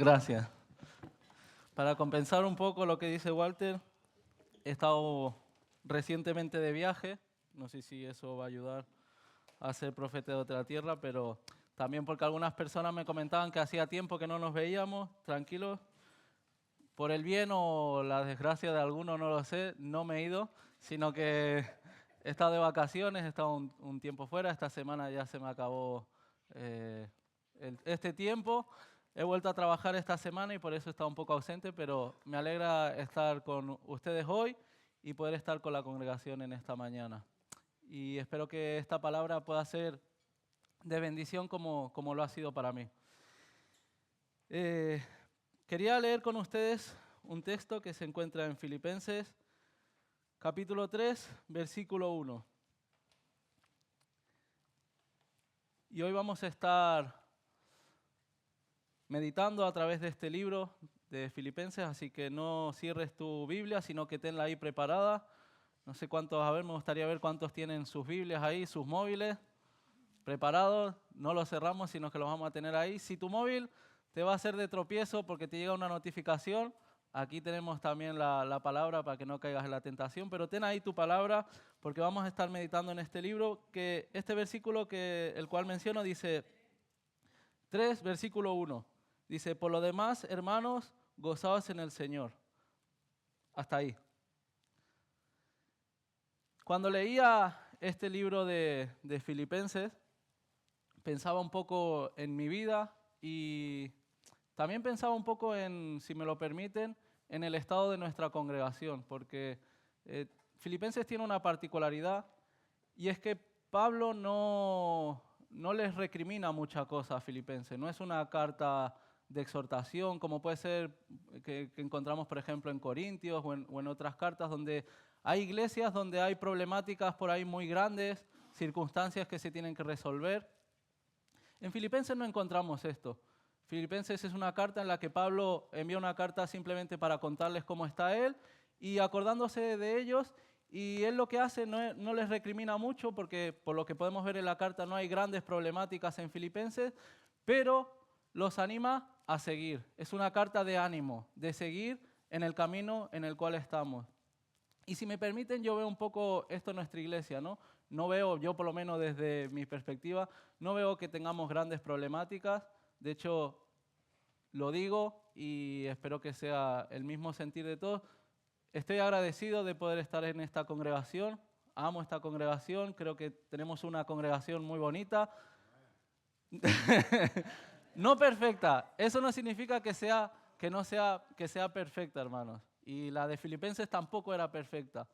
Gracias. Para compensar un poco lo que dice Walter, he estado recientemente de viaje. No sé si eso va a ayudar a ser profeta de otra tierra, pero también porque algunas personas me comentaban que hacía tiempo que no nos veíamos. Tranquilos, por el bien o la desgracia de algunos, no lo sé, no me he ido, sino que he estado de vacaciones, he estado un tiempo fuera. Esta semana ya se me acabó eh, este tiempo. He vuelto a trabajar esta semana y por eso he estado un poco ausente, pero me alegra estar con ustedes hoy y poder estar con la congregación en esta mañana. Y espero que esta palabra pueda ser de bendición como lo ha sido para mí. Eh, Quería leer con ustedes un texto que se encuentra en Filipenses, capítulo 3, versículo 1. Y hoy vamos a estar meditando a través de este libro de Filipenses, así que no cierres tu Biblia, sino que tenla ahí preparada. No sé cuántos, a ver, me gustaría ver cuántos tienen sus Biblias ahí, sus móviles preparados. No los cerramos, sino que los vamos a tener ahí. Si tu móvil te va a hacer de tropiezo porque te llega una notificación, aquí tenemos también la palabra para que no caigas en la tentación, pero ten ahí tu palabra porque vamos a estar meditando en este libro, que este versículo el cual menciono dice 3, versículo 1. Dice, por lo demás, hermanos, gozaos en el Señor. Hasta ahí. Cuando leía este libro de Filipenses, pensaba un poco en mi vida y también pensaba un poco en, si me lo permiten, en el estado de nuestra congregación, porque Filipenses tiene una particularidad y es que Pablo no les recrimina mucha cosa a Filipenses. No es una carta de exhortación como puede ser que encontramos, por ejemplo, en Corintios o en otras cartas donde hay iglesias donde hay problemáticas por ahí muy grandes, circunstancias que se tienen que resolver. En Filipenses no encontramos esto. Filipenses es una carta en la que Pablo envía una carta simplemente para contarles cómo está él y acordándose de ellos. Y él lo que hace no les recrimina mucho porque por lo que podemos ver en la carta no hay grandes problemáticas en Filipenses, pero los anima a seguir. Es una carta de ánimo, de seguir en el camino en el cual estamos. Y si me permiten, yo veo un poco esto en nuestra iglesia, ¿no? No veo, yo por lo menos desde mi perspectiva, no veo que tengamos grandes problemáticas. De hecho, lo digo y espero que sea el mismo sentir de todos. Estoy agradecido de poder estar en esta congregación. Amo esta congregación. Creo que tenemos una congregación muy bonita. No perfecta. Eso no significa que sea perfecta, hermanos. Y la de Filipenses tampoco era perfecta.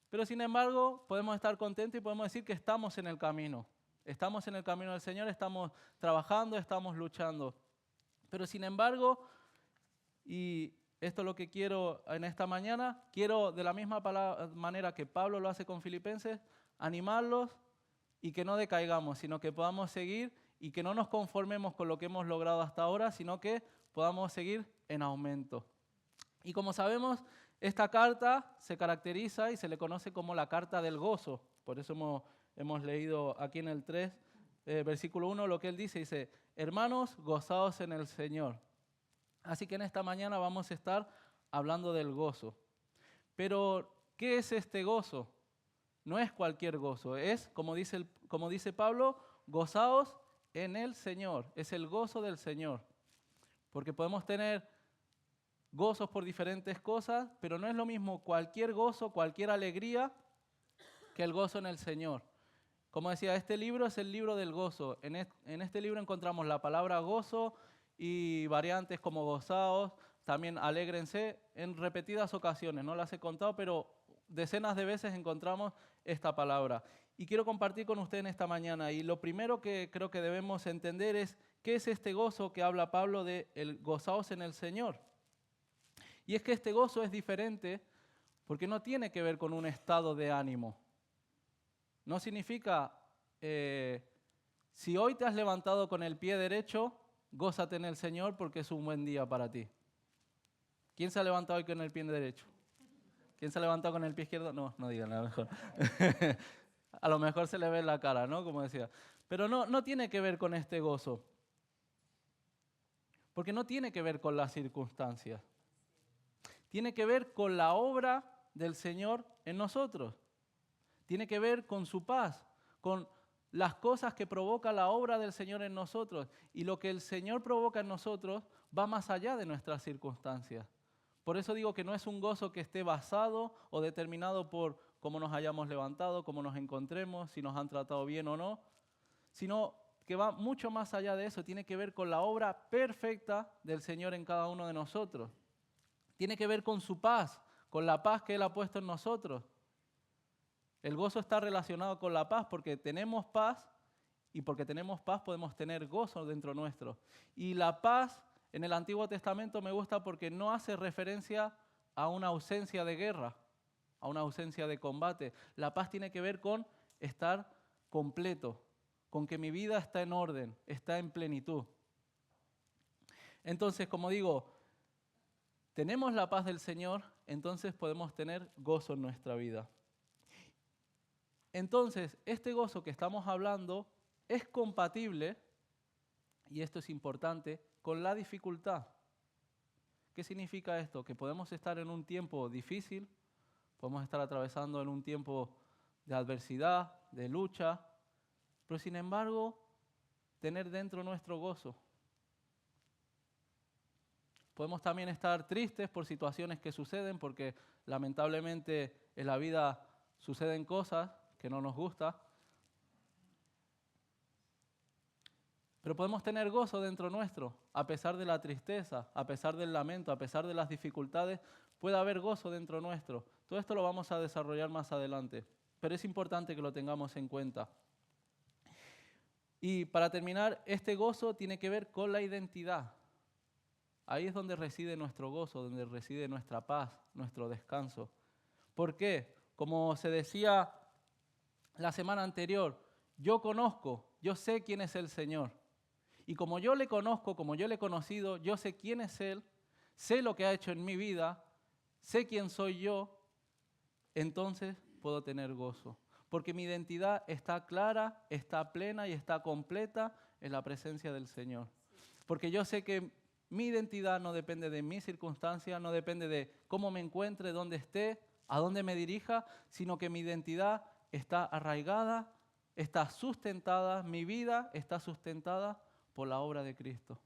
Pero sin embargo, podemos estar contentos y podemos decir que estamos en el camino. Estamos en el camino del Señor, estamos trabajando, estamos luchando. Pero sin embargo, y esto es lo que quiero en esta mañana, quiero de la misma manera que Pablo lo hace con Filipenses, animarlos y que no decaigamos, sino que podamos seguir y que no nos conformemos con lo que hemos logrado hasta ahora, sino que podamos seguir en aumento. Y como sabemos, esta carta se caracteriza y se le conoce como la carta del gozo. Por eso hemos leído aquí en el 3, versículo 1, lo que él dice, hermanos, gozaos en el Señor. Así que en esta mañana vamos a estar hablando del gozo. Pero, ¿qué es este gozo? No es cualquier gozo, es, como dice Pablo, gozaos en el Señor. Es el gozo del Señor. Porque podemos tener gozos por diferentes cosas, pero no es lo mismo cualquier gozo, cualquier alegría, que el gozo en el Señor. Como decía, este libro es el libro del gozo. En este libro encontramos la palabra gozo y variantes como gozaos, también alégrense, en repetidas ocasiones. No las he contado, pero decenas de veces encontramos esta palabra. Y quiero compartir con ustedes en esta mañana. Y lo primero que creo que debemos entender es qué es este gozo que habla Pablo de el gozaos en el Señor. Y es que este gozo es diferente porque no tiene que ver con un estado de ánimo. No significa, si hoy te has levantado con el pie derecho, gózate en el Señor porque es un buen día para ti. ¿Quién se ha levantado hoy con el pie derecho? ¿Quién se ha levantado con el pie izquierdo? No digan, a lo mejor. A lo mejor se le ve en la cara, ¿no? Como decía. Pero no tiene que ver con este gozo. Porque no tiene que ver con las circunstancias. Tiene que ver con la obra del Señor en nosotros. Tiene que ver con su paz, con las cosas que provoca la obra del Señor en nosotros. Y lo que el Señor provoca en nosotros va más allá de nuestras circunstancias. Por eso digo que no es un gozo que esté basado o determinado por cómo nos hayamos levantado, cómo nos encontremos, si nos han tratado bien o no, sino que va mucho más allá de eso. Tiene que ver con la obra perfecta del Señor en cada uno de nosotros. Tiene que ver con su paz, con la paz que Él ha puesto en nosotros. El gozo está relacionado con la paz porque tenemos paz y porque tenemos paz podemos tener gozo dentro nuestro. Y la paz en el Antiguo Testamento me gusta porque no hace referencia a una ausencia de guerra, a una ausencia de combate. La paz tiene que ver con estar completo, con que mi vida está en orden, está en plenitud. Entonces, como digo, tenemos la paz del Señor, entonces podemos tener gozo en nuestra vida. Entonces, este gozo que estamos hablando es compatible, y esto es importante, con la dificultad. ¿Qué significa esto? Que podemos estar en un tiempo difícil, podemos estar atravesando en un tiempo de adversidad, de lucha, pero sin embargo, tener dentro nuestro gozo. Podemos también estar tristes por situaciones que suceden, porque lamentablemente en la vida suceden cosas que no nos gustan. Pero podemos tener gozo dentro nuestro, a pesar de la tristeza, a pesar del lamento, a pesar de las dificultades, puede haber gozo dentro nuestro. Todo esto lo vamos a desarrollar más adelante, pero es importante que lo tengamos en cuenta. Y para terminar, este gozo tiene que ver con la identidad. Ahí es donde reside nuestro gozo, donde reside nuestra paz, nuestro descanso. ¿Por qué? Como se decía la semana anterior, yo conozco, yo sé quién es el Señor. Y como yo le conozco, como yo le he conocido, yo sé quién es Él, sé lo que ha hecho en mi vida, sé quién soy yo, entonces puedo tener gozo. Porque mi identidad está clara, está plena y está completa en la presencia del Señor. Porque yo sé que mi identidad no depende de mis circunstancias, no depende de cómo me encuentre, dónde esté, a dónde me dirija, sino que mi identidad está arraigada, está sustentada, mi vida está sustentada por la obra de Cristo.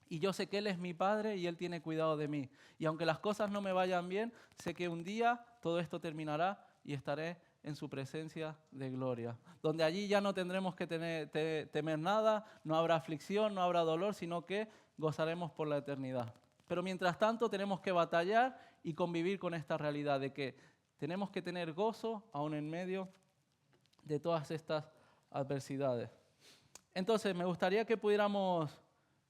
Y yo sé que Él es mi Padre y Él tiene cuidado de mí. Y aunque las cosas no me vayan bien, sé que un día todo esto terminará y estaré en su presencia de gloria. Donde allí ya no tendremos que temer nada, no habrá aflicción, no habrá dolor, sino que gozaremos por la eternidad. Pero mientras tanto tenemos que batallar y convivir con esta realidad de que tenemos que tener gozo aún en medio de todas estas adversidades. Entonces, me gustaría que pudiéramos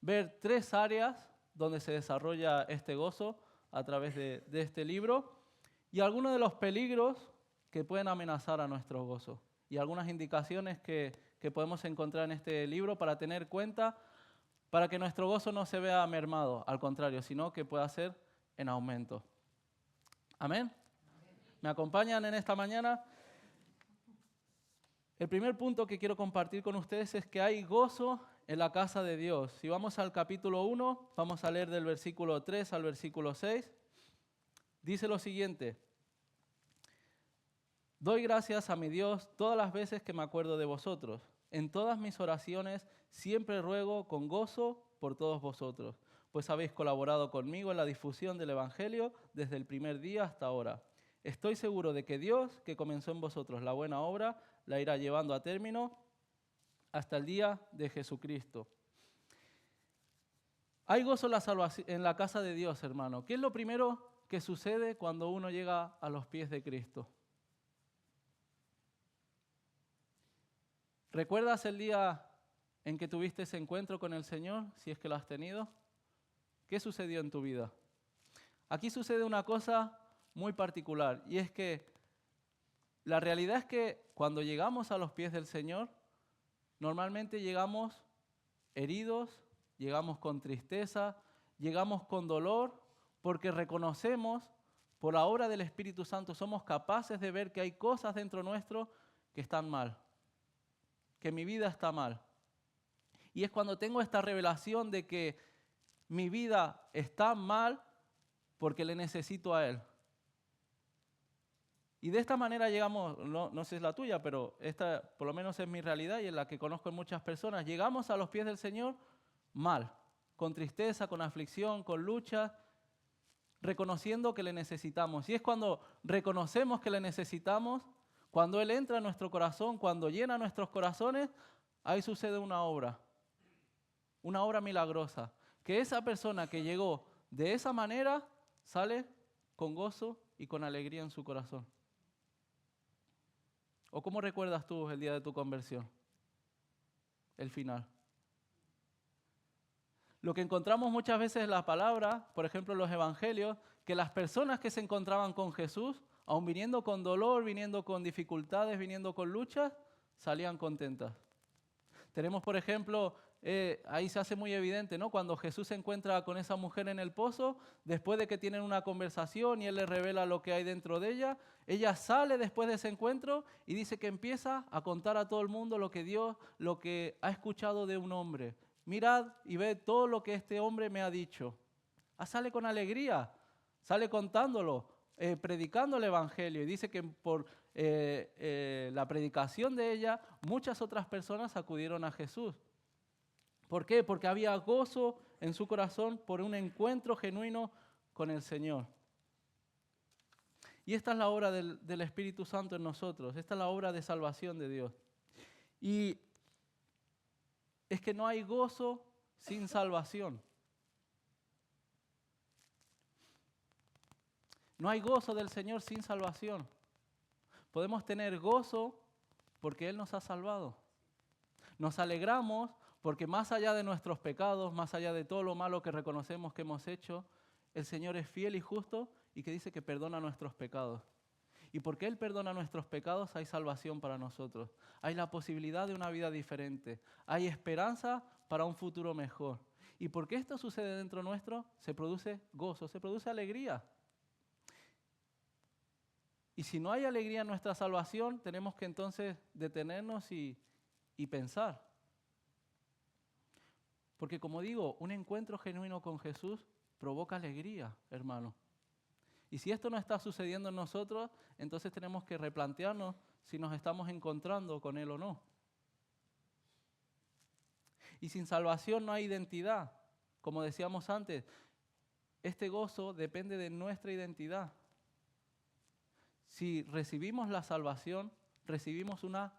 ver 3 áreas donde se desarrolla este gozo a través de este libro y algunos de los peligros que pueden amenazar a nuestro gozo y algunas indicaciones que podemos encontrar en este libro para tener cuenta para que nuestro gozo no se vea mermado, al contrario, sino que pueda ser en aumento. ¿Amén? ¿Me acompañan en esta mañana? El primer punto que quiero compartir con ustedes es que hay gozo en la casa de Dios. Si vamos al capítulo 1, vamos a leer del versículo 3 al versículo 6. Dice lo siguiente: doy gracias a mi Dios todas las veces que me acuerdo de vosotros. En todas mis oraciones siempre ruego con gozo por todos vosotros, pues habéis colaborado conmigo en la difusión del Evangelio desde el primer día hasta ahora. Estoy seguro de que Dios, que comenzó en vosotros la buena obra, la irá llevando a término hasta el día de Jesucristo. Hay gozo en la casa de Dios, hermano. ¿Qué es lo primero que sucede cuando uno llega a los pies de Cristo? ¿Recuerdas el día en que tuviste ese encuentro con el Señor, si es que lo has tenido? ¿Qué sucedió en tu vida? Aquí sucede una cosa muy particular, y es que la realidad es que cuando llegamos a los pies del Señor, normalmente llegamos heridos, llegamos con tristeza, llegamos con dolor, porque reconocemos, por la obra del Espíritu Santo, somos capaces de ver que hay cosas dentro nuestro que están mal, que mi vida está mal. Y es cuando tengo esta revelación de que mi vida está mal porque le necesito a Él. Y de esta manera llegamos, no sé si es la tuya, pero esta por lo menos es mi realidad y en la que conozco en muchas personas. Llegamos a los pies del Señor mal, con tristeza, con aflicción, con lucha, reconociendo que le necesitamos. Y es cuando reconocemos que le necesitamos, cuando Él entra en nuestro corazón, cuando llena nuestros corazones, ahí sucede una obra milagrosa. Que esa persona que llegó de esa manera sale con gozo y con alegría en su corazón. ¿O cómo recuerdas tú el día de tu conversión? El final. Lo que encontramos muchas veces en la palabra, por ejemplo en los evangelios, que las personas que se encontraban con Jesús, aun viniendo con dolor, viniendo con dificultades, viniendo con luchas, salían contentas. Tenemos, por ejemplo, ahí se hace muy evidente, ¿no? Cuando Jesús se encuentra con esa mujer en el pozo, después de que tienen una conversación y Él le revela lo que hay dentro de ella sale después de ese encuentro y dice que empieza a contar a todo el mundo lo que ha escuchado de un hombre. Mirad y ved todo lo que este hombre me ha dicho. Sale con alegría, sale contándolo, predicando el evangelio y dice que por la predicación de ella muchas otras personas acudieron a Jesús. ¿Por qué? Porque había gozo en su corazón por un encuentro genuino con el Señor. Y esta es la obra del Espíritu Santo en nosotros, esta es la obra de salvación de Dios. Y es que no hay gozo sin salvación. No hay gozo del Señor sin salvación. Podemos tener gozo porque Él nos ha salvado. Nos alegramos porque más allá de nuestros pecados, más allá de todo lo malo que reconocemos que hemos hecho, el Señor es fiel y justo y que dice que perdona nuestros pecados. Y porque Él perdona nuestros pecados hay salvación para nosotros. Hay la posibilidad de una vida diferente. Hay esperanza para un futuro mejor. Y porque esto sucede dentro nuestro, se produce gozo, se produce alegría. Y si no hay alegría en nuestra salvación, tenemos que entonces detenernos y pensar. Porque como digo, un encuentro genuino con Jesús provoca alegría, hermano. Y si esto no está sucediendo en nosotros, entonces tenemos que replantearnos si nos estamos encontrando con Él o no. Y sin salvación no hay identidad. Como decíamos antes, este gozo depende de nuestra identidad. Si recibimos la salvación, recibimos una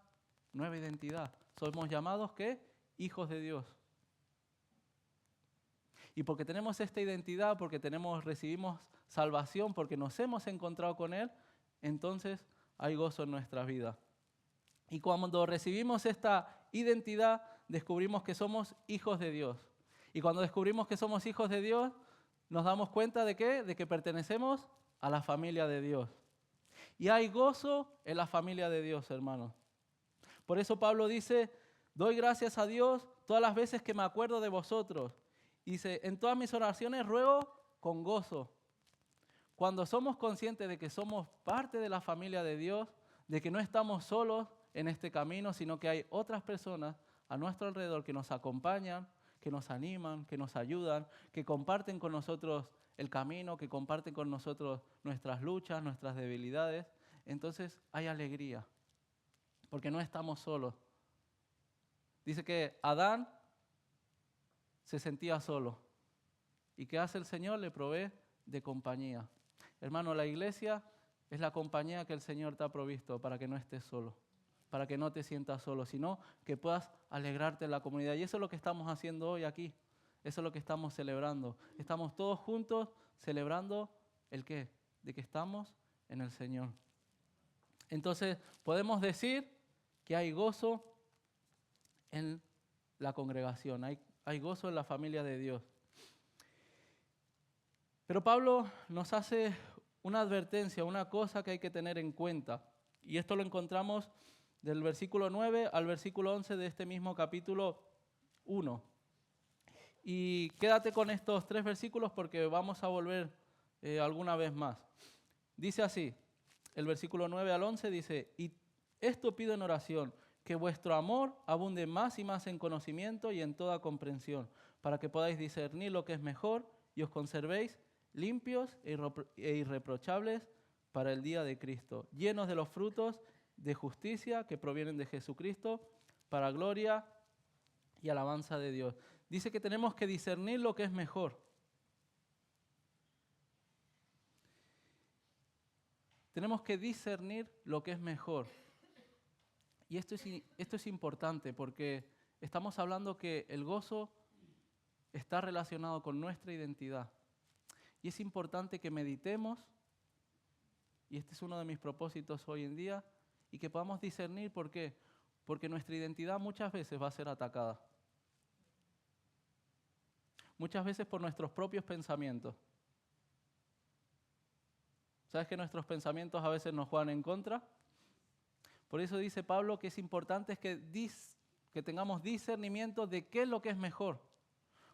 nueva identidad. Somos llamados, ¿qué? Hijos de Dios. Y porque tenemos esta identidad, porque recibimos salvación, porque nos hemos encontrado con Él, entonces hay gozo en nuestra vida. Y cuando recibimos esta identidad, descubrimos que somos hijos de Dios. Y cuando descubrimos que somos hijos de Dios, nos damos cuenta ¿de qué? De que pertenecemos a la familia de Dios. Y hay gozo en la familia de Dios, hermanos. Por eso Pablo dice, doy gracias a Dios todas las veces que me acuerdo de vosotros. Dice, en todas mis oraciones ruego con gozo. Cuando somos conscientes de que somos parte de la familia de Dios, de que no estamos solos en este camino, sino que hay otras personas a nuestro alrededor que nos acompañan, que nos animan, que nos ayudan, que comparten con nosotros el camino, que comparten con nosotros nuestras luchas, nuestras debilidades, entonces hay alegría, porque no estamos solos. Dice que Adán se sentía solo. ¿Y qué hace el Señor? Le provee de compañía. Hermano, la iglesia es la compañía que el Señor te ha provisto para que no estés solo, para que no te sientas solo, sino que puedas alegrarte en la comunidad. Y eso es lo que estamos haciendo hoy aquí. Eso es lo que estamos celebrando. Estamos todos juntos celebrando ¿el qué? De que estamos en el Señor. Entonces, podemos decir que hay gozo en la congregación, hay gozo en la familia de Dios. Pero Pablo nos hace una advertencia, una cosa que hay que tener en cuenta. Y esto lo encontramos del versículo 9 al versículo 11 de este mismo capítulo 1. Y quédate con estos 3 versículos porque vamos a volver alguna vez más. Dice así, el versículo 9 al 11 dice, y esto pido en oración, que vuestro amor abunde más y más en conocimiento y en toda comprensión, para que podáis discernir lo que es mejor y os conservéis limpios e irreprochables para el día de Cristo, llenos de los frutos de justicia que provienen de Jesucristo, para gloria y alabanza de Dios. Dice que tenemos que discernir lo que es mejor. Tenemos que discernir lo que es mejor. Y esto es importante porque estamos hablando que el gozo está relacionado con nuestra identidad. Y es importante que meditemos, y este es uno de mis propósitos hoy en día, y que podamos discernir por qué. Porque nuestra identidad muchas veces va a ser atacada. Muchas veces por nuestros propios pensamientos. ¿Sabes que nuestros pensamientos a veces nos juegan en contra? Por eso dice Pablo que es importante que tengamos discernimiento de qué es lo que es mejor.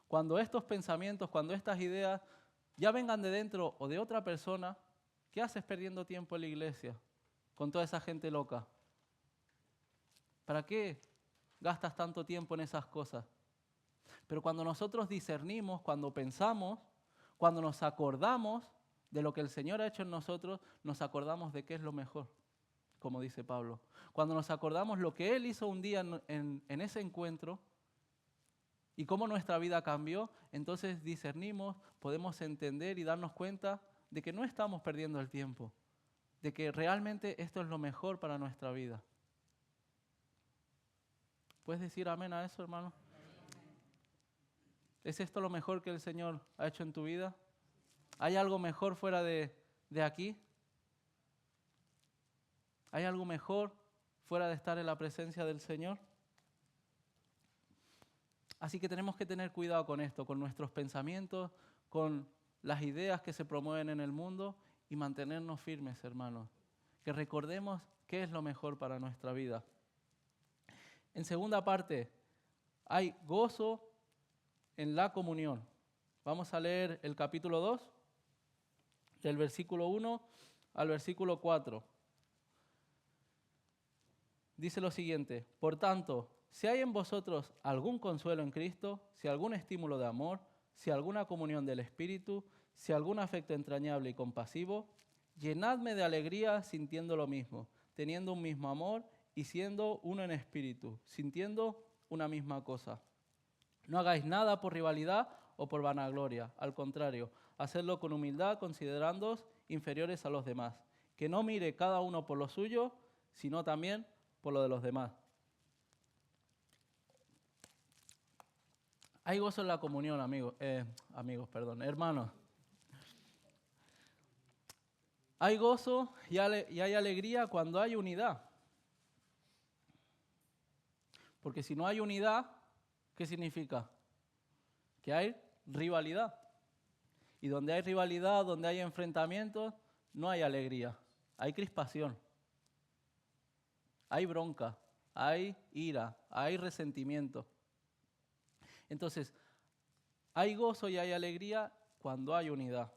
Cuando estos pensamientos, cuando estas ideas ya vengan de dentro o de otra persona, ¿qué haces perdiendo tiempo en la iglesia con toda esa gente loca? ¿Para qué gastas tanto tiempo en esas cosas? Pero cuando nosotros discernimos, cuando pensamos, cuando nos acordamos de lo que el Señor ha hecho en nosotros, nos acordamos de qué es lo mejor, como dice Pablo. Cuando nos acordamos lo que Él hizo un día en ese encuentro y cómo nuestra vida cambió, entonces discernimos, podemos entender y darnos cuenta de que no estamos perdiendo el tiempo, de que realmente esto es lo mejor para nuestra vida. ¿Puedes decir amén a eso, hermano? ¿Es esto lo mejor que el Señor ha hecho en tu vida? ¿Hay algo mejor fuera de aquí? ¿Hay algo mejor fuera de estar en la presencia del Señor? Así que tenemos que tener cuidado con esto, con nuestros pensamientos, con las ideas que se promueven en el mundo y mantenernos firmes, hermanos. Que recordemos qué es lo mejor para nuestra vida. En segunda parte, hay gozo en la comunión. Vamos a leer el capítulo 2, del versículo 1 al versículo 4. Dice lo siguiente: por tanto, si hay en vosotros algún consuelo en Cristo, si algún estímulo de amor, si alguna comunión del Espíritu, si algún afecto entrañable y compasivo, llenadme de alegría sintiendo lo mismo, teniendo un mismo amor y siendo uno en espíritu, sintiendo una misma cosa. No hagáis nada por rivalidad o por vanagloria, al contrario, hacedlo con humildad, considerándoos inferiores a los demás. Que no mire cada uno por lo suyo, sino también por lo de los demás. Hay gozo en la comunión, hermanos. Hay gozo y hay alegría cuando hay unidad. Porque si no hay unidad, ¿qué significa? Que hay rivalidad. Y donde hay rivalidad, donde hay enfrentamientos, no hay alegría. Hay crispación. Hay bronca. Hay ira. Hay resentimiento. Entonces, hay gozo y hay alegría cuando hay unidad.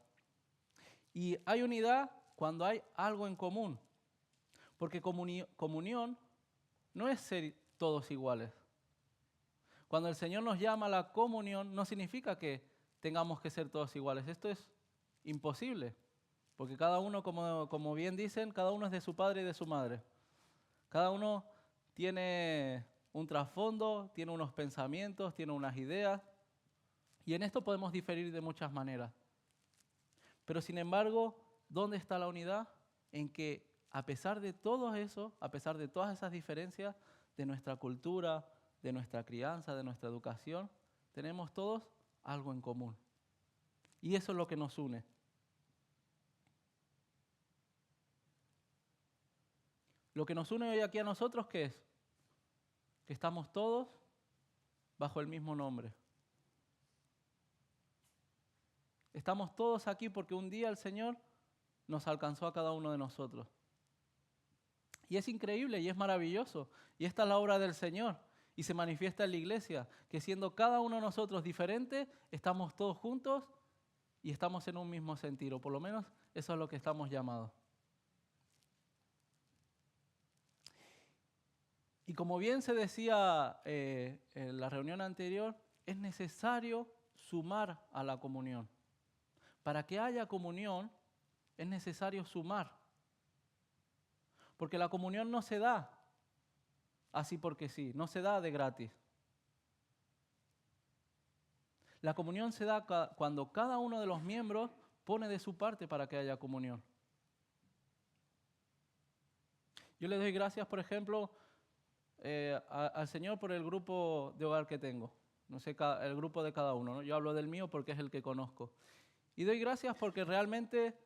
Y hay unidad cuando hay algo en común. Porque comunión no es ser todos iguales. Cuando el Señor nos llama a la comunión, no significa que tengamos que ser todos iguales. Esto es imposible. Porque cada uno, como bien dicen, cada uno es de su padre y de su madre. Cada uno tiene un trasfondo, tiene unos pensamientos, tiene unas ideas. Y en esto podemos diferir de muchas maneras. Pero sin embargo, ¿dónde está la unidad? En que a pesar de todo eso, a pesar de todas esas diferencias de nuestra cultura, de nuestra crianza, de nuestra educación, tenemos todos algo en común. Y eso es lo que nos une. Lo que nos une hoy aquí a nosotros, ¿qué es? Que estamos todos bajo el mismo nombre. Estamos todos aquí porque un día el Señor nos alcanzó a cada uno de nosotros. Y es increíble y es maravilloso. Y esta es la obra del Señor. Y se manifiesta en la iglesia, que siendo cada uno de nosotros diferente, estamos todos juntos y estamos en un mismo sentir. O por lo menos eso es lo que estamos llamados. Y como bien se decía en la reunión anterior, es necesario sumar a la comunión. Para que haya comunión es necesario sumar. Porque la comunión no se da así porque sí, no se da de gratis. La comunión se da cuando cada uno de los miembros pone de su parte para que haya comunión. Yo le doy gracias, por ejemplo, al Señor por el grupo de hogar que tengo. No sé, el grupo de cada uno, ¿no? Yo hablo del mío porque es el que conozco. Y doy gracias porque realmente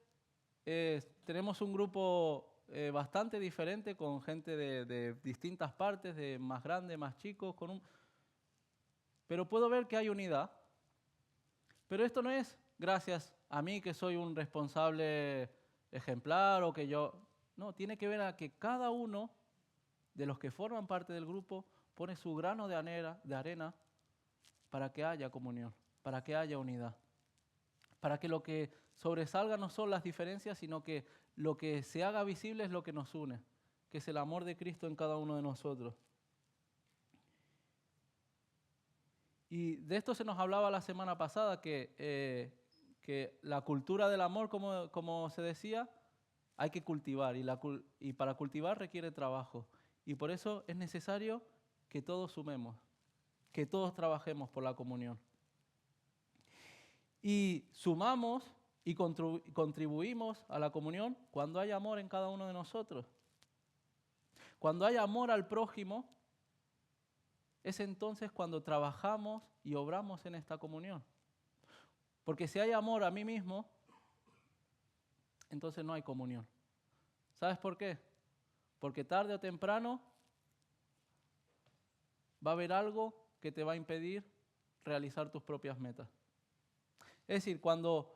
tenemos un grupo bastante diferente, con gente de distintas partes, de más grandes, más chicos, pero puedo ver que hay unidad. Pero esto no es gracias a mí que soy un responsable ejemplar o que yo... No, tiene que ver a que cada uno de los que forman parte del grupo pone su grano de arena para que haya comunión, para que haya unidad. Para que lo que sobresalga no son las diferencias, sino que lo que se haga visible es lo que nos une, que es el amor de Cristo en cada uno de nosotros. Y de esto se nos hablaba la semana pasada, que la cultura del amor, como se decía, hay que cultivar, y para cultivar requiere trabajo. Y por eso es necesario que todos sumemos, que todos trabajemos por la comunión. Y sumamos y contribuimos a la comunión cuando hay amor en cada uno de nosotros. Cuando hay amor al prójimo, es entonces cuando trabajamos y obramos en esta comunión. Porque si hay amor a mí mismo, entonces no hay comunión. ¿Sabes por qué? Porque tarde o temprano va a haber algo que te va a impedir realizar tus propias metas. Es decir, cuando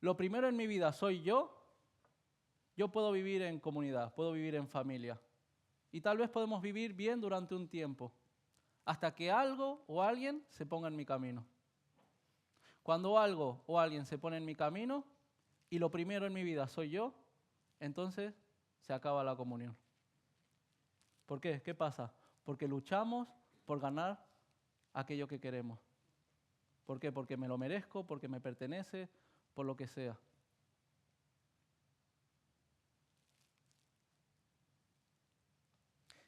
lo primero en mi vida soy yo puedo vivir en comunidad, puedo vivir en familia. Y tal vez podemos vivir bien durante un tiempo, hasta que algo o alguien se ponga en mi camino. Cuando algo o alguien se pone en mi camino y lo primero en mi vida soy yo, entonces se acaba la comunión. ¿Por qué? ¿Qué pasa? Porque luchamos por ganar aquello que queremos. ¿Por qué? Porque me lo merezco, porque me pertenece, por lo que sea.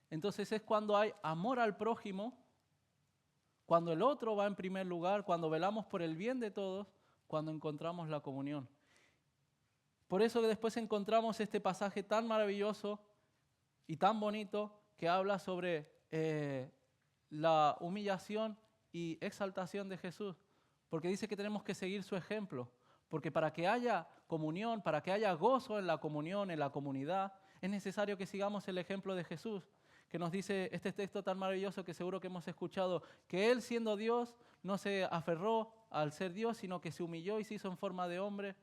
Entonces es cuando hay amor al prójimo, cuando el otro va en primer lugar, cuando velamos por el bien de todos, cuando encontramos la comunión. Por eso que después encontramos este pasaje tan maravilloso y tan bonito que habla sobre la humillación y exaltación de Jesús, porque dice que tenemos que seguir su ejemplo, porque para que haya comunión, para que haya gozo en la comunión, en la comunidad, es necesario que sigamos el ejemplo de Jesús, que nos dice este texto tan maravilloso que seguro que hemos escuchado, que Él siendo Dios no se aferró al ser Dios, sino que se humilló y se hizo en forma de hombre,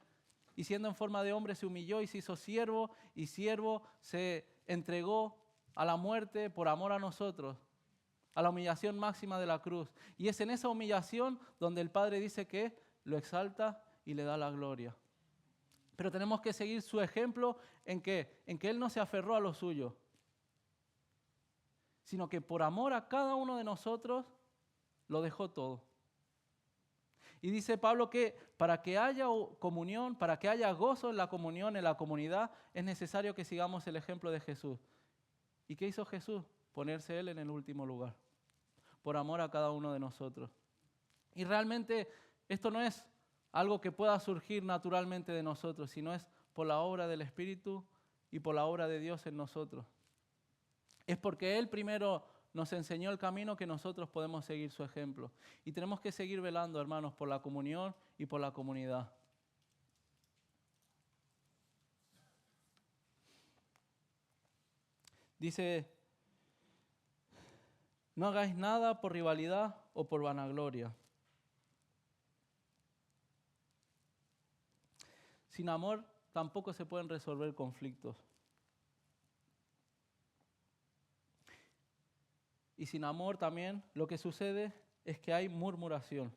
y siendo en forma de hombre se humilló y se hizo siervo, y siervo se entregó a la muerte por amor a nosotros, a la humillación máxima de la cruz. Y es en esa humillación donde el Padre dice que lo exalta y le da la gloria. Pero tenemos que seguir su ejemplo en que Él no se aferró a lo suyo, sino que por amor a cada uno de nosotros lo dejó todo. Y dice Pablo que para que haya comunión, para que haya gozo en la comunión, en la comunidad, es necesario que sigamos el ejemplo de Jesús. ¿Y qué hizo Jesús? Ponerse Él en el último lugar, por amor a cada uno de nosotros. Y realmente esto no es algo que pueda surgir naturalmente de nosotros, sino es por la obra del Espíritu y por la obra de Dios en nosotros. Es porque Él primero nos enseñó el camino que nosotros podemos seguir su ejemplo. Y tenemos que seguir velando, hermanos, por la comunión y por la comunidad. Dice, no hagáis nada por rivalidad o por vanagloria. Sin amor tampoco se pueden resolver conflictos. Y sin amor también lo que sucede es que hay murmuración.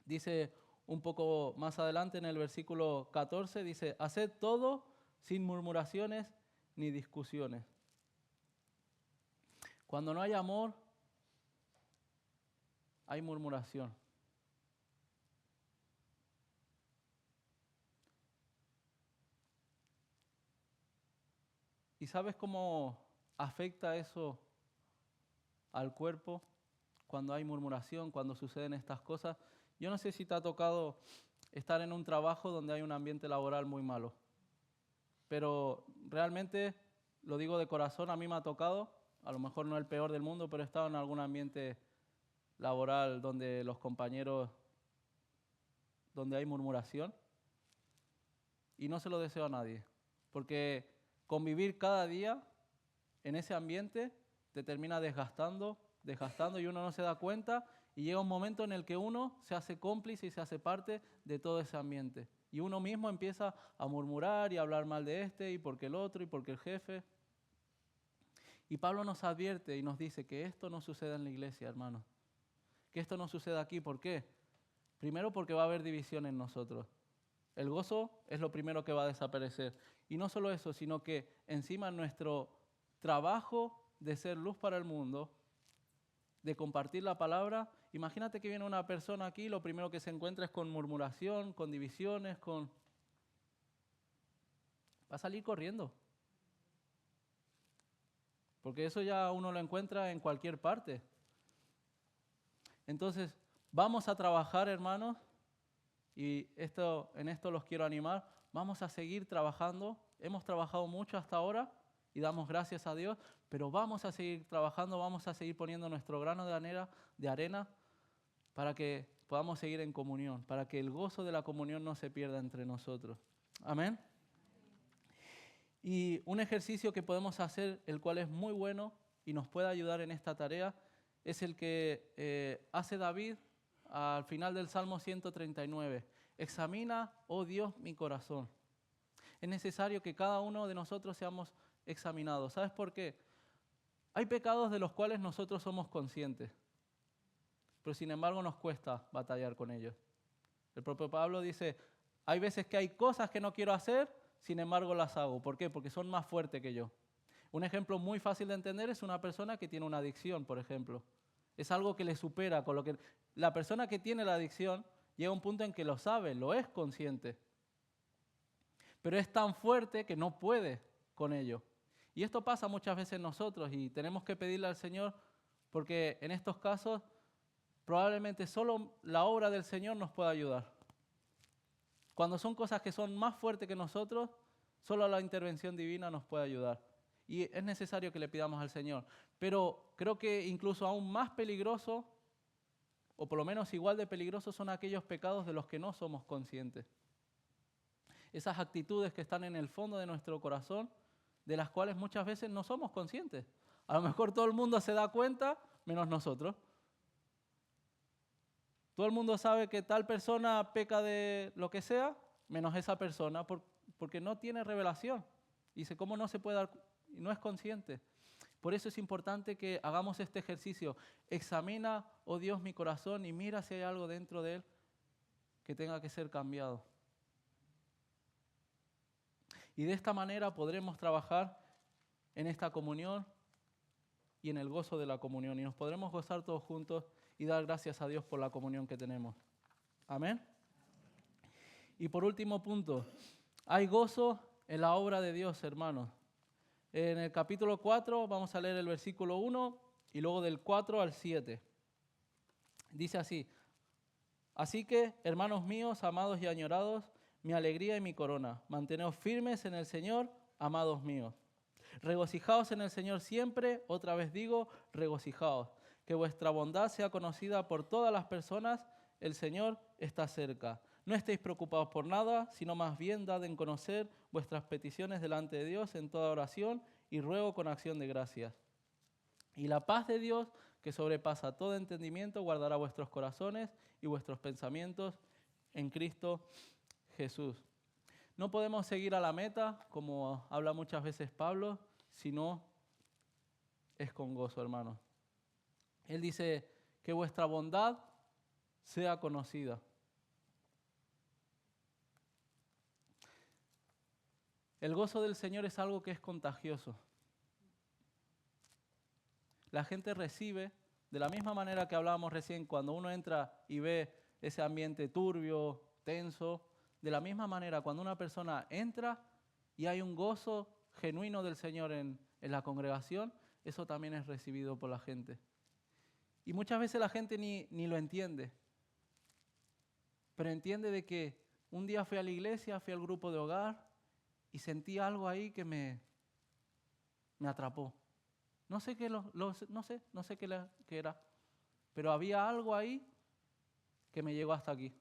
Dice un poco más adelante en el versículo 14, dice, haced todo sin murmuraciones ni discusiones. Cuando no hay amor, hay murmuración. ¿Y sabes cómo afecta eso al cuerpo cuando hay murmuración, cuando suceden estas cosas? Yo no sé si te ha tocado estar en un trabajo donde hay un ambiente laboral muy malo, pero realmente, lo digo de corazón, a mí me ha tocado, a lo mejor no el peor del mundo, pero he estado en algún ambiente laboral donde los compañeros, donde hay murmuración, y no se lo deseo a nadie, porque convivir cada día en ese ambiente te termina desgastando y uno no se da cuenta y llega un momento en el que uno se hace cómplice y se hace parte de todo ese ambiente. Y uno mismo empieza a murmurar y a hablar mal de este y porque el otro y porque el jefe. Y Pablo nos advierte y nos dice que esto no suceda en la iglesia, hermanos. Que esto no suceda aquí. ¿Por qué? Primero porque va a haber división en nosotros. El gozo es lo primero que va a desaparecer. Y no solo eso, sino que encima nuestro trabajo de ser luz para el mundo, de compartir la palabra, imagínate que viene una persona aquí y lo primero que se encuentra es con murmuración, con divisiones, va a salir corriendo. Porque eso ya uno lo encuentra en cualquier parte. Entonces, vamos a trabajar, hermanos, y en esto los quiero animar. Vamos a seguir trabajando. Hemos trabajado mucho hasta ahora y damos gracias a Dios, pero vamos a seguir trabajando, vamos a seguir poniendo nuestro grano de arena para que podamos seguir en comunión, para que el gozo de la comunión no se pierda entre nosotros. Amén. Y un ejercicio que podemos hacer, el cual es muy bueno y nos puede ayudar en esta tarea, es el que hace David al final del Salmo 139. Examina, oh Dios, mi corazón. Es necesario que cada uno de nosotros seamos examinados. ¿Sabes por qué? Hay pecados de los cuales nosotros somos conscientes, pero sin embargo nos cuesta batallar con ellos. El propio Pablo dice, hay veces que hay cosas que no quiero hacer, sin embargo las hago. ¿Por qué? Porque son más fuertes que yo. Un ejemplo muy fácil de entender es una persona que tiene una adicción, por ejemplo. Es algo que le supera, con lo que la persona que tiene la adicción llega a un punto en que lo sabe, lo es consciente. Pero es tan fuerte que no puede con ello. Y esto pasa muchas veces nosotros y tenemos que pedirle al Señor porque en estos casos probablemente solo la obra del Señor nos pueda ayudar. Cuando son cosas que son más fuertes que nosotros, solo la intervención divina nos puede ayudar. Y es necesario que le pidamos al Señor. Pero creo que incluso aún más peligroso, o por lo menos igual de peligrosos, son aquellos pecados de los que no somos conscientes. Esas actitudes que están en el fondo de nuestro corazón, de las cuales muchas veces no somos conscientes. A lo mejor todo el mundo se da cuenta, menos nosotros. Todo el mundo sabe que tal persona peca de lo que sea, menos esa persona, porque no tiene revelación. Dice, ¿cómo no se puede dar? No es consciente. Por eso es importante que hagamos este ejercicio. Examina, oh Dios, mi corazón y mira si hay algo dentro de él que tenga que ser cambiado. Y de esta manera podremos trabajar en esta comunión y en el gozo de la comunión. Y nos podremos gozar todos juntos y dar gracias a Dios por la comunión que tenemos. Amén. Y por último punto, hay gozo en la obra de Dios, hermanos. En el capítulo 4 vamos a leer el versículo 1 y luego del 4 al 7. Dice así, así que, hermanos míos, amados y añorados, mi alegría y mi corona, manteneos firmes en el Señor, amados míos. Regocijaos en el Señor siempre, otra vez digo, regocijaos. Que vuestra bondad sea conocida por todas las personas, el Señor está cerca. No estéis preocupados por nada, sino más bien dad en conocer vuestras peticiones delante de Dios en toda oración y ruego con acción de gracias. Y la paz de Dios, que sobrepasa todo entendimiento, guardará vuestros corazones y vuestros pensamientos en Cristo Jesús. No podemos seguir a la meta, como habla muchas veces Pablo, si no es con gozo, hermanos. Él dice que vuestra bondad sea conocida. El gozo del Señor es algo que es contagioso. La gente recibe, de la misma manera que hablábamos recién, cuando uno entra y ve ese ambiente turbio, tenso, de la misma manera cuando una persona entra y hay un gozo genuino del Señor en la congregación, eso también es recibido por la gente. Y muchas veces la gente ni lo entiende. Pero entiende de que un día fui a la iglesia, fui al grupo de hogar y sentí algo ahí que me atrapó. No sé qué era, pero había algo ahí que me llegó hasta aquí.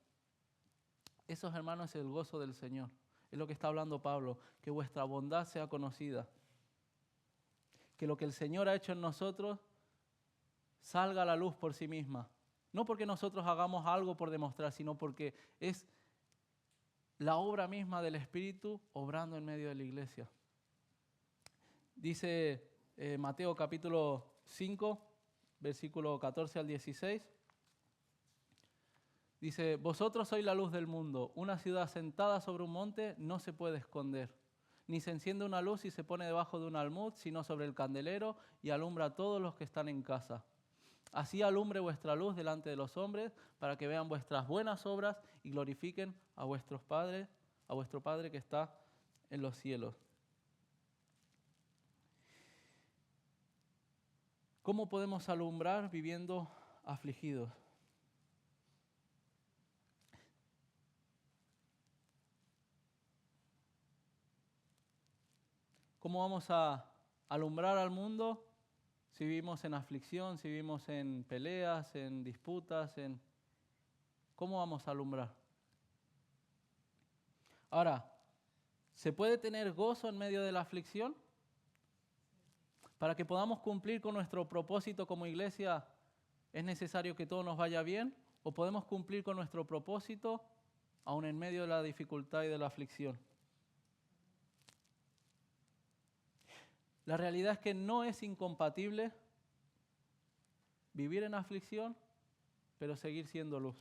Eso, hermanos, es el gozo del Señor. Es lo que está hablando Pablo, que vuestra bondad sea conocida. Que lo que el Señor ha hecho en nosotros salga a la luz por sí misma. No porque nosotros hagamos algo por demostrar, sino porque es la obra misma del Espíritu obrando en medio de la iglesia. Dice Mateo capítulo 5, versículo 14 al 16. Dice, vosotros sois la luz del mundo. Una ciudad sentada sobre un monte no se puede esconder. Ni se enciende una luz y se pone debajo de un almud, sino sobre el candelero y alumbra a todos los que están en casa. Así alumbre vuestra luz delante de los hombres, para que vean vuestras buenas obras y glorifiquen a vuestro Padre que está en los cielos. ¿Cómo podemos alumbrar viviendo afligidos? ¿Cómo vamos a alumbrar al mundo si vivimos en aflicción, si vivimos en peleas, en disputas? ¿Cómo vamos a alumbrar? Ahora, ¿se puede tener gozo en medio de la aflicción? Para que podamos cumplir con nuestro propósito como iglesia, ¿es necesario que todo nos vaya bien? ¿O podemos cumplir con nuestro propósito aún en medio de la dificultad y de la aflicción? La realidad es que no es incompatible vivir en aflicción, pero seguir siendo luz.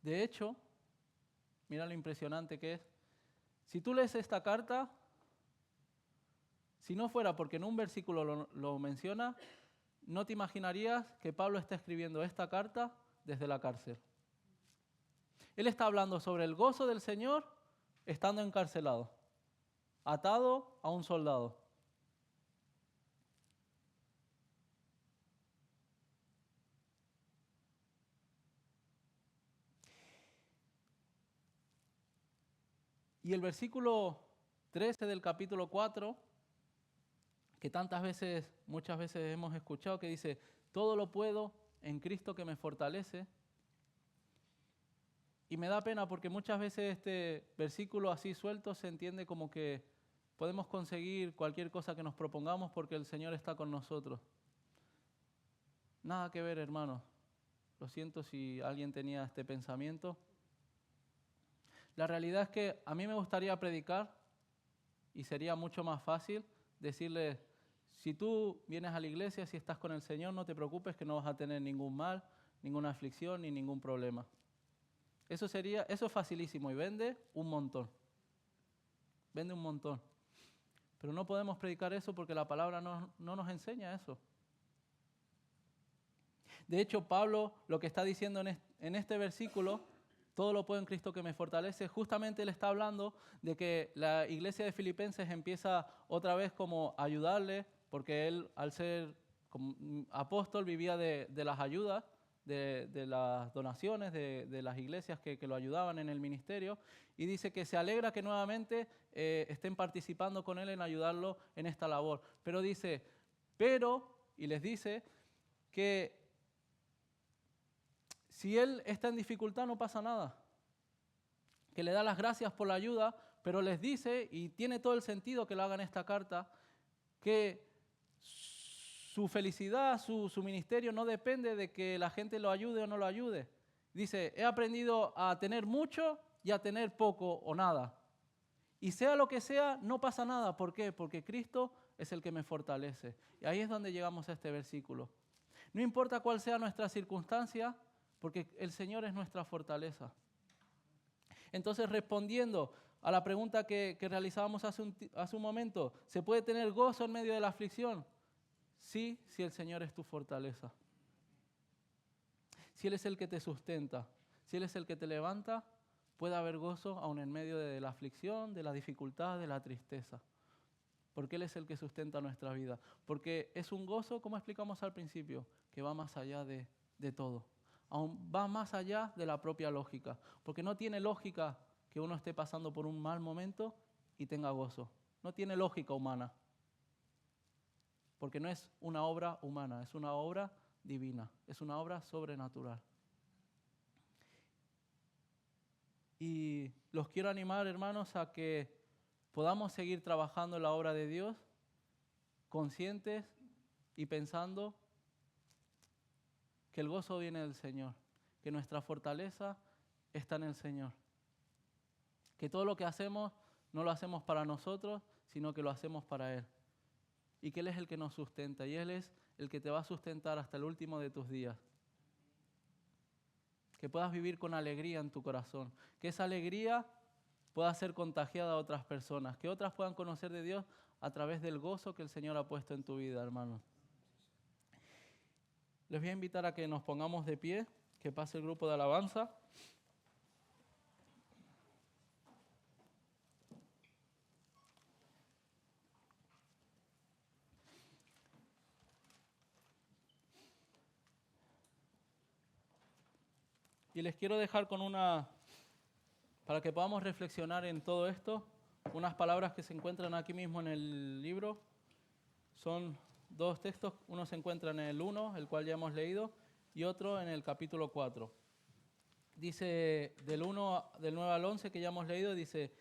De hecho, mira lo impresionante que es. Si tú lees esta carta, si no fuera porque en un versículo lo menciona, no te imaginarías que Pablo está escribiendo esta carta desde la cárcel. Él está hablando sobre el gozo del Señor estando encarcelado, atado a un soldado. Y el versículo 13 del capítulo 4, que muchas veces hemos escuchado, que dice, todo lo puedo en Cristo que me fortalece. Y me da pena porque muchas veces este versículo así suelto se entiende como que podemos conseguir cualquier cosa que nos propongamos porque el Señor está con nosotros. Nada que ver, hermanos. Lo siento si alguien tenía este pensamiento. La realidad es que a mí me gustaría predicar y sería mucho más fácil decirle, si tú vienes a la iglesia, si estás con el Señor, no te preocupes que no vas a tener ningún mal, ninguna aflicción ni ningún problema. Eso es facilísimo y vende un montón. Vende un montón. Pero no podemos predicar eso porque la palabra no nos enseña eso. De hecho, Pablo lo que está diciendo en este versículo, todo lo puedo en Cristo que me fortalece, justamente él está hablando de que la iglesia de Filipenses empieza otra vez como a ayudarle, porque él al ser como apóstol vivía de las ayudas, de las donaciones de las iglesias que lo ayudaban en el ministerio, y dice que se alegra que nuevamente estén participando con él en ayudarlo en esta labor. Pero dice, y les dice que si él está en dificultad no pasa nada, que le da las gracias por la ayuda, pero les dice, y tiene todo el sentido que lo haga en esta carta, que su felicidad, su ministerio no depende de que la gente lo ayude o no lo ayude. Dice, he aprendido a tener mucho y a tener poco o nada. Y sea lo que sea, no pasa nada. ¿Por qué? Porque Cristo es el que me fortalece. Y ahí es donde llegamos a este versículo. No importa cuál sea nuestra circunstancia, porque el Señor es nuestra fortaleza. Entonces, respondiendo a la pregunta que realizábamos hace un momento, ¿se puede tener gozo en medio de la aflicción? Sí, si el Señor es tu fortaleza. Si Él es el que te sustenta, si Él es el que te levanta, pueda haber gozo aún en medio de la aflicción, de la dificultad, de la tristeza. Porque Él es el que sustenta nuestra vida. Porque es un gozo, como explicamos al principio, que va más allá de todo. Aún va más allá de la propia lógica. Porque no tiene lógica que uno esté pasando por un mal momento y tenga gozo. No tiene lógica humana. Porque no es una obra humana, es una obra divina, es una obra sobrenatural. Y los quiero animar, hermanos, a que podamos seguir trabajando en la obra de Dios, conscientes y pensando que el gozo viene del Señor, que nuestra fortaleza está en el Señor, que todo lo que hacemos no lo hacemos para nosotros, sino que lo hacemos para Él, y que Él es el que nos sustenta, y Él es el que te va a sustentar hasta el último de tus días. Que puedas vivir con alegría en tu corazón, que esa alegría pueda ser contagiada a otras personas, que otras puedan conocer de Dios a través del gozo que el Señor ha puesto en tu vida, hermanos. Les voy a invitar a que nos pongamos de pie, que pase el grupo de alabanza. Y les quiero dejar con para que podamos reflexionar en todo esto, unas palabras que se encuentran aquí mismo en el libro. Son 2 textos, uno se encuentra en el 1, el cual ya hemos leído, y otro en el capítulo 4. Dice del 9 al 11 que ya hemos leído, dice: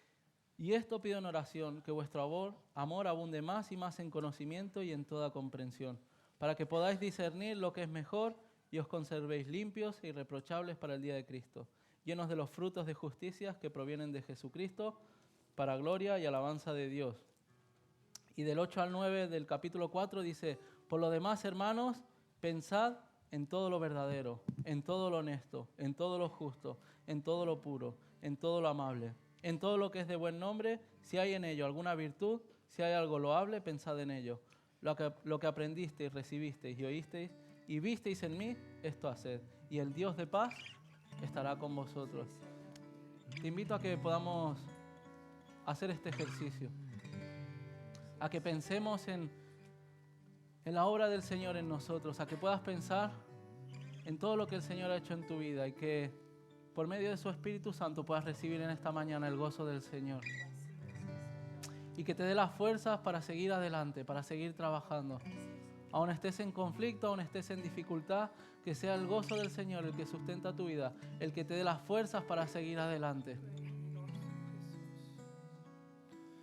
y esto pido en oración, que vuestro amor abunde más y más en conocimiento y en toda comprensión, para que podáis discernir lo que es mejor y os conservéis limpios e irreprochables para el día de Cristo, llenos de los frutos de justicia que provienen de Jesucristo, para gloria y alabanza de Dios. Y del 8 al 9 del capítulo 4 dice: por lo demás, hermanos, pensad en todo lo verdadero, en todo lo honesto, en todo lo justo, en todo lo puro, en todo lo amable, en todo lo que es de buen nombre, si hay en ello alguna virtud, si hay algo loable, pensad en ello. Lo que aprendisteis, recibisteis y oísteis y visteis en mí, esto haced, y el Dios de paz estará con vosotros. Te invito a que podamos hacer este ejercicio, a que pensemos en la obra del Señor en nosotros, a que puedas pensar en todo lo que el Señor ha hecho en tu vida y que por medio de su Espíritu Santo puedas recibir en esta mañana el gozo del Señor. Y que te dé las fuerzas para seguir adelante, para seguir trabajando. Aún estés en conflicto, aún estés en dificultad, que sea el gozo del Señor el que sustenta tu vida, el que te dé las fuerzas para seguir adelante.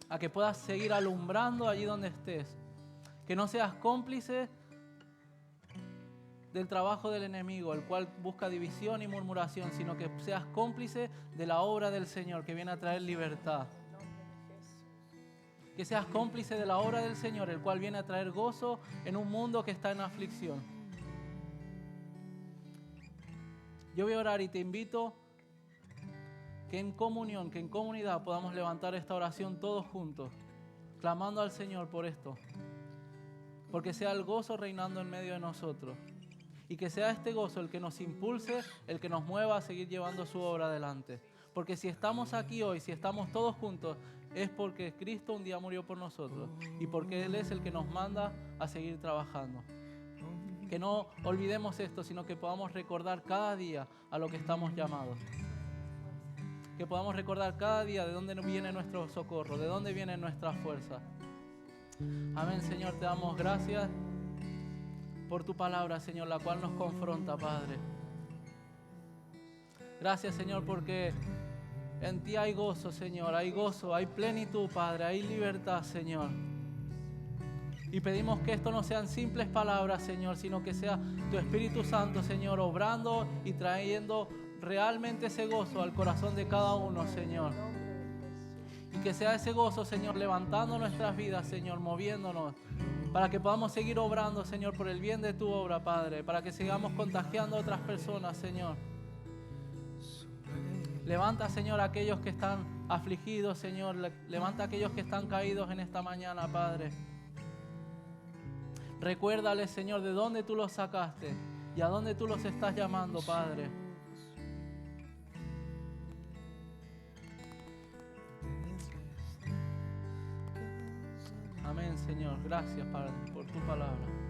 A que puedas seguir alumbrando allí donde estés. Que no seas cómplice del trabajo del enemigo, el cual busca división y murmuración, sino que seas cómplice de la obra del Señor que viene a traer libertad. Que seas cómplice de la obra del Señor, el cual viene a traer gozo en un mundo que está en aflicción. Yo voy a orar y te invito que en comunión, que en comunidad podamos levantar esta oración todos juntos, clamando al Señor por esto. Porque sea el gozo reinando en medio de nosotros. Y que sea este gozo el que nos impulse, el que nos mueva a seguir llevando su obra adelante. Porque si estamos aquí hoy, si estamos todos juntos, es porque Cristo un día murió por nosotros y porque Él es el que nos manda a seguir trabajando. Que no olvidemos esto, sino que podamos recordar cada día a lo que estamos llamados. Que podamos recordar cada día de dónde viene nuestro socorro, de dónde viene nuestra fuerza. Amén, Señor, te damos gracias por tu palabra, Señor, la cual nos confronta, Padre. Gracias, Señor, porque en ti hay gozo, Señor, hay gozo, hay plenitud, Padre, hay libertad, Señor. Y pedimos que esto no sean simples palabras, Señor, sino que sea tu Espíritu Santo, Señor, obrando y trayendo realmente ese gozo al corazón de cada uno, Señor. Y que sea ese gozo, Señor, levantando nuestras vidas, Señor, moviéndonos, para que podamos seguir obrando, Señor, por el bien de tu obra, Padre, para que sigamos contagiando a otras personas, Señor. Levanta, Señor, a aquellos que están afligidos, Señor. Levanta a aquellos que están caídos en esta mañana, Padre. Recuérdales, Señor, de dónde tú los sacaste y a dónde tú los estás llamando, Padre. Amén, Señor. Gracias, Padre, por tu palabra.